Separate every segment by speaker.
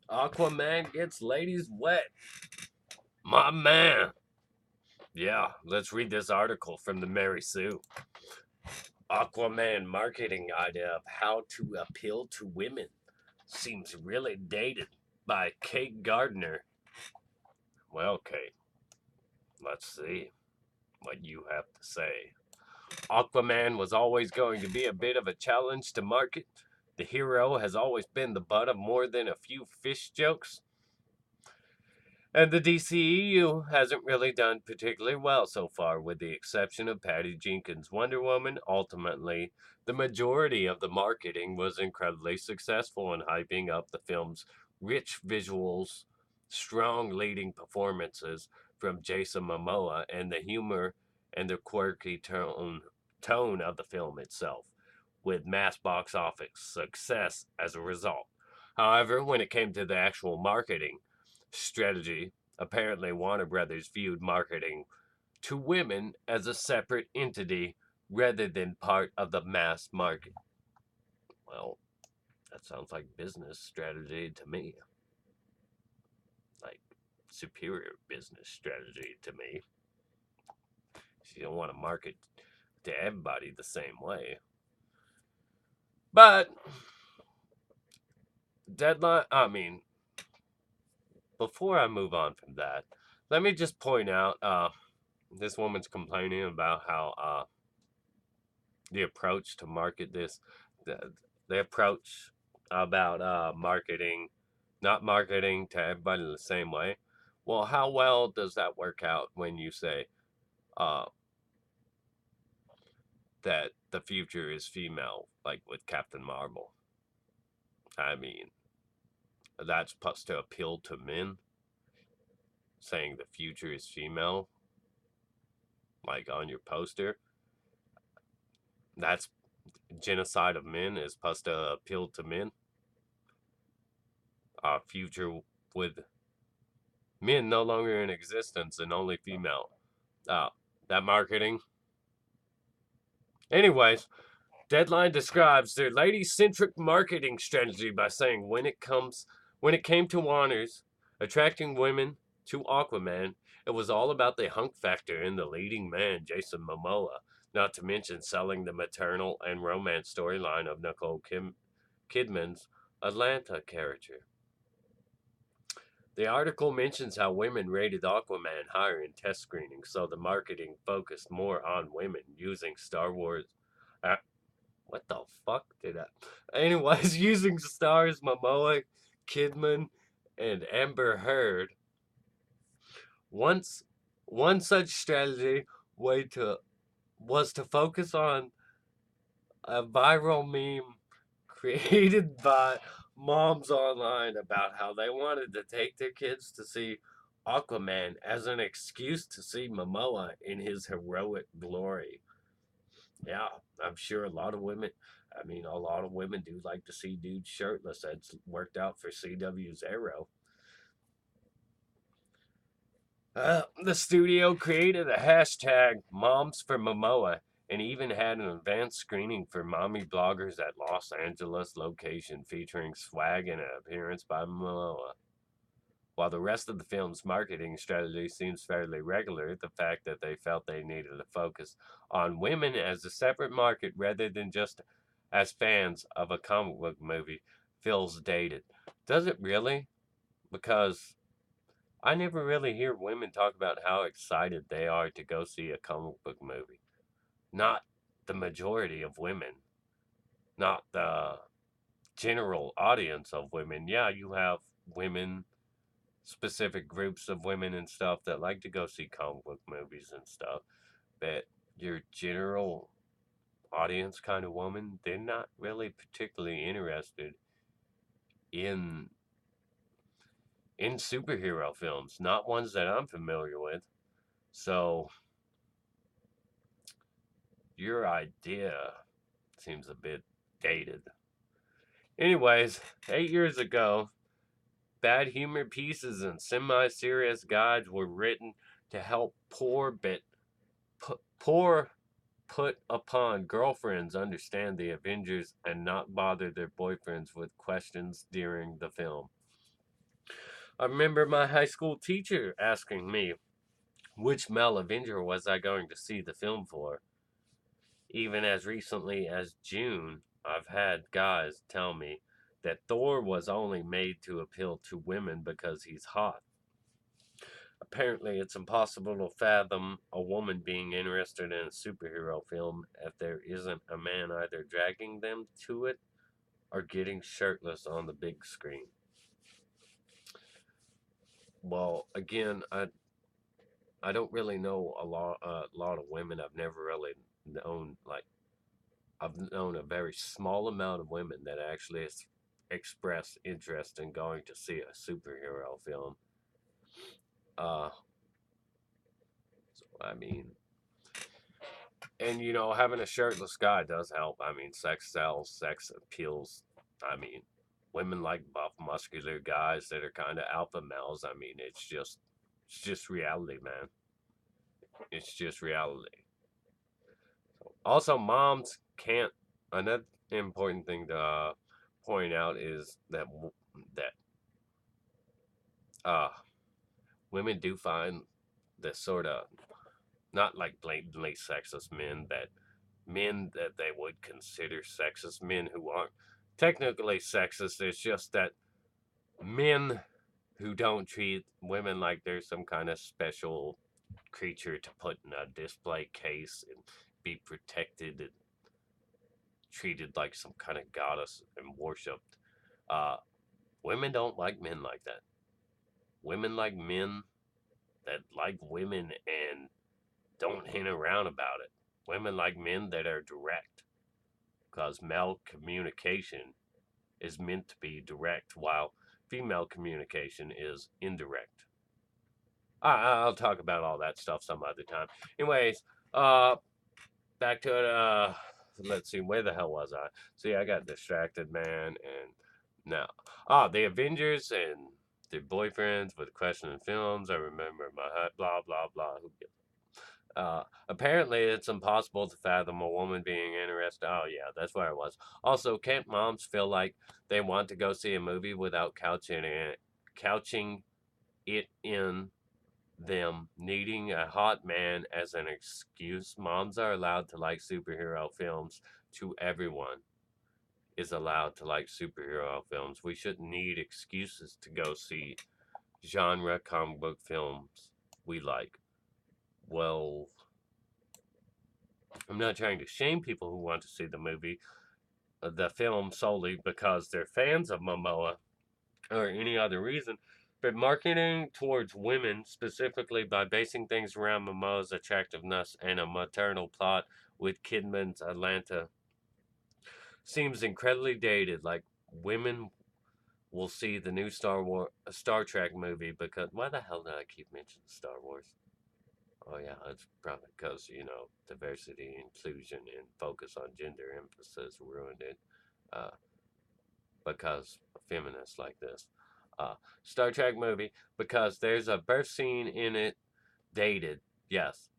Speaker 1: Aqua Man gets ladies wet. My man. Yeah, let's read this article from the Mary Sue. Aquaman marketing idea of how to appeal to women seems really dated by Kate Gardner. Well, Kate, let's see what you have to say. Aquaman was always going to be a bit of a challenge to market. The hero has always been the butt of more than a few fish jokes. And the DCEU hasn't really done particularly well so far, with the exception of Patty Jenkins' Wonder Woman. Ultimately, the majority of the marketing was incredibly successful in hyping up the film's rich visuals, strong leading performances from Jason Momoa, and the humor and the quirky tone of the film itself, with mass box office success as a result. However, when it came to the actual marketing, strategy, apparently Warner Brothers viewed marketing to women as a separate entity rather than part of the mass market. Well, that sounds like business strategy to me. Like superior business strategy to me. You don't want to market to everybody the same way. But before I move on from that, let me just point out this woman's complaining about how the approach to market this, the, the approach about not marketing to everybody the same way. Well, how well does that work out when you say uh, that the future is female, like with Captain Marvel? I mean, that's supposed to appeal to men, saying the future is female, like on your poster. That's genocide of men is supposed to appeal to men. Future with men no longer in existence and only female. Uh, that marketing. Anyways, Deadline describes their lady-centric marketing strategy by saying when it came to Warner's attracting women to Aquaman, it was all about the hunk factor in the leading man, Jason Momoa, not to mention selling the maternal and romance storyline of Kidman's Atlanta character. The article mentions how women rated Aquaman higher in test screenings, so the marketing focused more on women using Star Wars. Uh, what the fuck did I? Anyways, using stars Momoa, Kidman, and Amber Heard. Once, one such strategy way to was to focus on a viral meme created by moms online about how they wanted to take their kids to see Aquaman as an excuse to see Momoa in his heroic glory. Yeah, I'm sure a lot of women do like to see dudes shirtless. That's worked out for CW's Arrow. The studio created a hashtag Moms for Momoa and even had an advanced screening for mommy bloggers at Los Angeles location featuring swag and an appearance by Momoa. While the rest of the film's marketing strategy seems fairly regular, the fact that they felt they needed to focus on women as a separate market rather than just as fans of a comic book movie feels dated. Does it really? Because I never really hear women talk about how excited they are to go see a comic book movie. Not the majority of women, not the general audience of women. Yeah, you have women, specific groups of women and stuff that like to go see comic book movies and stuff, but your general audience kind of woman, they're not really particularly interested in superhero films, not ones that I'm familiar with. So your idea seems a bit dated. Anyways, 8 years ago, bad humor pieces and semi-serious guides were written to help poor put upon girlfriends understand the Avengers and not bother their boyfriends with questions during the film. I remember my high school teacher asking me which male Avenger was I going to see the film for. Even as recently as June, I've had guys tell me that Thor was only made to appeal to women because he's hot. Apparently, it's impossible to fathom a woman being interested in a superhero film if there isn't a man either dragging them to it or getting shirtless on the big screen. Well, again, I don't really know a lot of women. I've never really known like I've known a very small amount of women that actually express interest in going to see a superhero film. Uh, so, I mean, and having a shirtless guy does help. I mean, sex sells, sex appeals. I mean, women like buff, muscular guys that are kind of alpha males. I mean, it's just reality, man. It's just reality. Also, moms can't. Another important thing to point out is that uh, women do find this sort of not like blatantly sexist men that they would consider sexist, men who aren't technically sexist. It's just that men who don't treat women like they're some kind of special creature to put in a display case and be protected and treated like some kind of goddess and worshipped. Uh, Women don't like men like that. Women like men that like women and don't hint around about it. Women like men that are direct, because male communication is meant to be direct, while female communication is indirect. I'll talk about all that stuff some other time. Anyways, uh, back to it. Let's see, where the hell was I? See, I got distracted, man, and now, the Avengers and their boyfriends with questioning films. I remember my hut, blah blah blah. Who gives apparently, it's impossible to fathom a woman being interested. Oh, yeah, that's where I was. Also, can't moms feel like they want to go see a movie without couching it in them needing a hot man as an excuse? Moms are allowed to like superhero films. To everyone is allowed to like superhero films. We shouldn't need excuses to go see genre comic book films we like. Well, I'm not trying to shame people who want to see the film solely because they're fans of Momoa or any other reason, but marketing towards women, specifically by basing things around Momoa's attractiveness and a maternal plot with Kidman's Atlanta, seems incredibly dated. Like women will see the new Star Trek movie because why the hell did I keep mentioning Star Wars? Oh yeah, it's probably because diversity, inclusion, and focus on gender emphasis ruined it. Uh, because of feminists like this. Star Trek movie because there's a birth scene in it dated. Yes.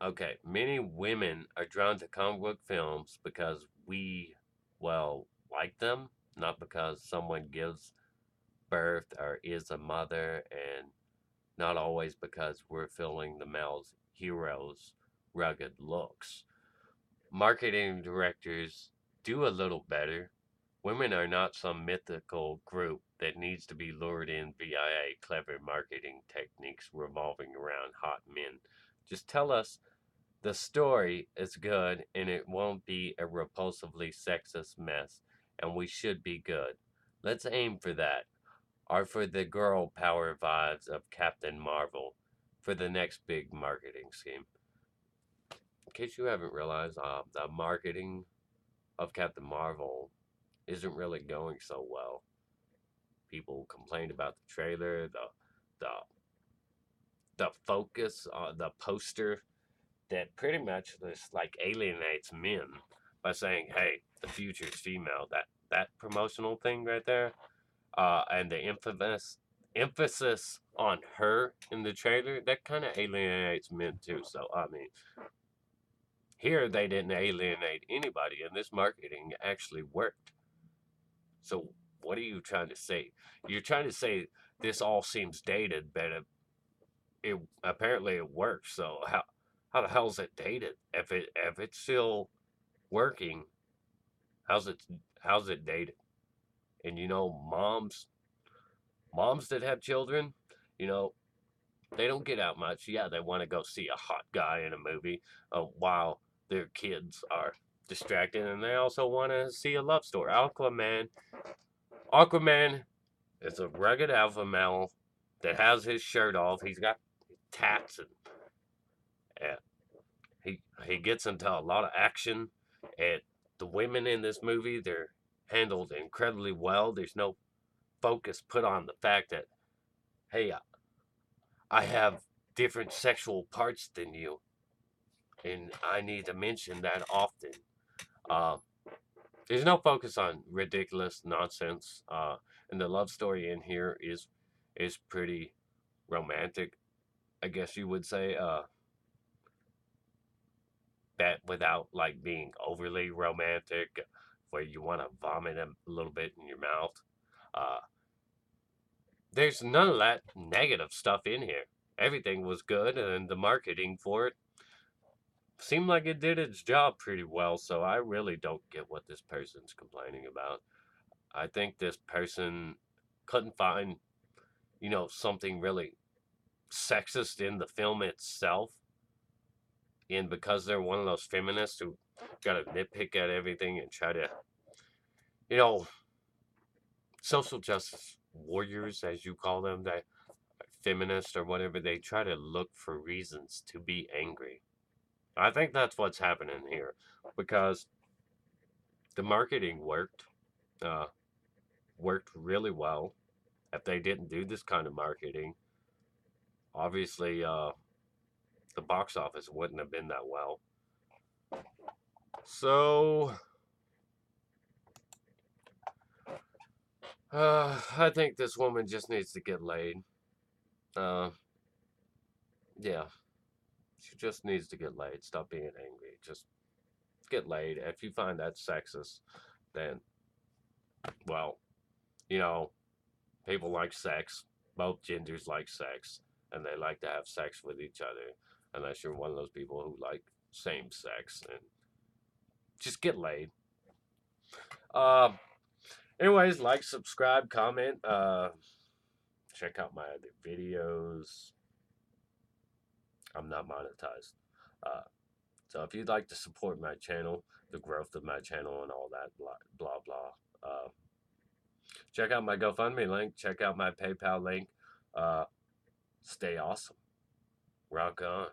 Speaker 1: Okay. Many women are drawn to comic book films because we, well, like them, not because someone gives birth or is a mother, and not always because we're feeling the male's hero's rugged looks. Marketing directors do a little better. Women are not some mythical group that needs to be lured in via clever marketing techniques revolving around hot men. Just tell us the story is good and it won't be a repulsively sexist mess, and we should be good. Let's aim for that, or for the girl power vibes of Captain Marvel for the next big marketing scheme. In case you haven't realized, the marketing of Captain Marvel isn't really going so well. People complained about the trailer, the the focus, the poster that pretty much just like alienates men by saying, "Hey, the future is female." That promotional thing right there, and the emphasis on her in the trailer, that kind of alienates men too. So I mean, here they didn't alienate anybody, and this marketing actually worked. So What are you trying to say? You're trying to say this all seems dated, but it apparently it works. So how the hell is it dated? If it's still working, how's it how's it dated? And you know, moms that have children, you know, they don't get out much. Yeah, they want to go see a hot guy in a movie while their kids are distracted, and they also want to see a love story. Aquaman is a rugged alpha male that has his shirt off. He's got tats, and he gets into a lot of action. And the women in this movie, they're handled incredibly well. There's no focus put on the fact that, hey, I have different sexual parts than you, and I need to mention that often. Uh, there's no focus on ridiculous nonsense, and the love story in here is pretty romantic, I guess you would say. That without like being overly romantic, where you want to vomit a little bit in your mouth. Uh, there's none of that negative stuff in here. Everything was good, and the marketing for it seemed like it did its job pretty well. So I really don't get what this person's complaining about. I think this person couldn't find, something really sexist in the film itself. And because they're one of those feminists who got to nitpick at everything and try to, you know, social justice warriors, as you call them, that feminists or whatever, they try to look for reasons to be angry. I think that's what's happening here because the marketing uh, worked really well. If they didn't do this kind of marketing, obviously the box office wouldn't have been that well. So I think this woman just needs to get laid. Uh, yeah, she just needs to get laid. Stop being angry. Just get laid. If you find that sexist, then, well, you know, people like sex. Both genders like sex, and they like to have sex with each other. Unless you're one of those people who like same sex, and just get laid. Um. Anyways, like, subscribe, comment. Check out my other videos. I'm not monetized. Uh, so if you'd like to support my channel, the growth of my channel, and all that, blah blah blah. Check out my GoFundMe link. Check out my PayPal link. Uh, stay awesome. Rock on.